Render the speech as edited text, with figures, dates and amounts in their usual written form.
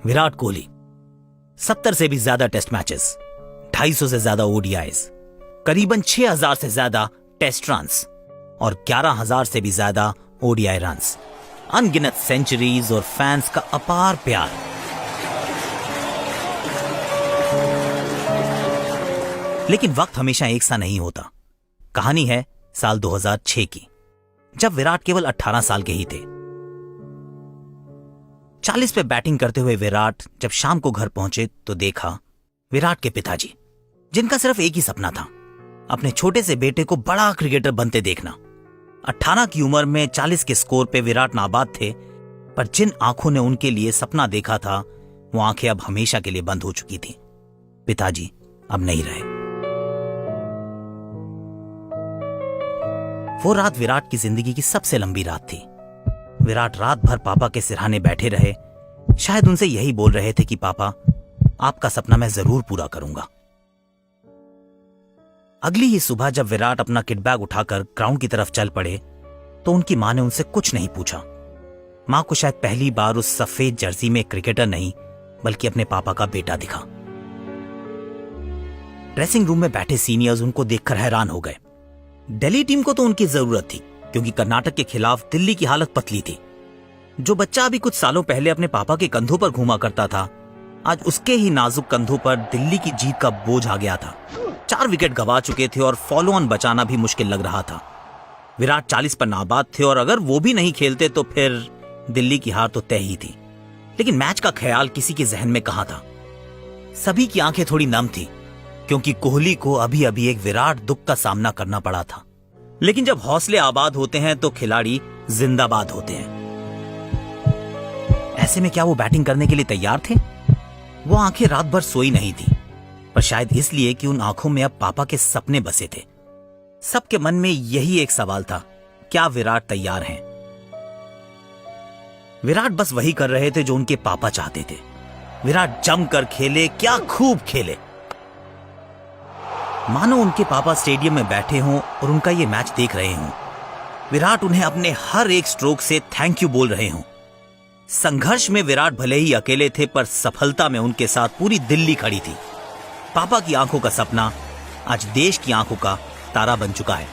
विराट कोहली 70 से भी ज्यादा टेस्ट मैचेस, 250 से ज्यादा ओडीआईज, करीबन 6000 से ज्यादा टेस्ट रन्स और 11000 से भी ज्यादा ओडीआई रन्स, अनगिनत सेंचुरीज और फैंस का अपार प्यार। लेकिन वक्त हमेशा एक सा नहीं होता। कहानी है साल 2006 की, जब विराट केवल 18 साल के ही थे। 40 पे बैटिंग करते हुए विराट जब शाम को घर पहुंचे तो देखा विराट के पिताजी, जिनका सिर्फ एक ही सपना था, अपने छोटे से बेटे को बड़ा क्रिकेटर बनते देखना। 18 की उम्र में 40 के स्कोर पे विराट नाबाद थे, पर जिन आंखों ने उनके लिए सपना देखा था वो आंखें अब हमेशा के लिए बंद हो चुकी थी। पिताजी अब नहीं रहे। वो रात विराट की जिंदगी की सबसे लंबी रात थी। विराट रात भर पापा के सिरहाने बैठे रहे, शायद उनसे यही बोल रहे थे कि पापा, आपका सपना मैं जरूर पूरा करूंगा। अगली ही सुबह जब विराट अपना किट बैग उठाकर ग्राउंड की तरफ चल पड़े तो उनकी मां ने उनसे कुछ नहीं पूछा। मां को शायद पहली बार उस सफेद जर्सी में क्रिकेटर नहीं बल्कि अपने पापा का बेटा दिखा। ड्रेसिंग रूम में बैठे सीनियर्स उनको देखकर हैरान हो गए। दिल्ली टीम को तो उनकी जरूरत थी, क्योंकि कर्नाटक के खिलाफ दिल्ली की हालत पतली थी। जो बच्चा अभी कुछ सालों पहले अपने पापा के कंधों पर घूमा करता था, आज उसके ही नाजुक कंधों पर दिल्ली की जीत का बोझ आ गया था। 4 विकेट गंवा चुके थे और फॉलो ऑन बचाना भी मुश्किल लग रहा था। विराट 40 पर नाबाद थे और अगर वो भी नहीं खेलते तो फिर दिल्ली की हार तो तय ही थी। लेकिन मैच का ख्याल किसी के जहन में कहां था। सभी की आंखें थोड़ी नम थी, क्योंकि कोहली को अभी अभी एक विराट दुख का सामना करना पड़ा था। लेकिन जब हौसले आबाद होते हैं तो खिलाड़ी जिंदाबाद होते हैं। ऐसे में क्या वो बैटिंग करने के लिए तैयार थे? वो आंखें रात भर सोई नहीं थी, पर शायद इसलिए कि उन आंखों में अब पापा के सपने बसे थे। सबके मन में यही एक सवाल था, क्या विराट तैयार हैं? विराट बस वही कर रहे थे जो उनके पापा चाहते थे। विराट जमकर खेले, क्या खूब खेले। मानो उनके पापा स्टेडियम में बैठे हों और उनका ये मैच देख रहे हों। विराट उन्हें अपने हर एक स्ट्रोक से थैंक यू बोल रहे हों। संघर्ष में विराट भले ही अकेले थे, पर सफलता में उनके साथ पूरी दिल्ली खड़ी थी। पापा की आंखों का सपना आज देश की आंखों का तारा बन चुका है।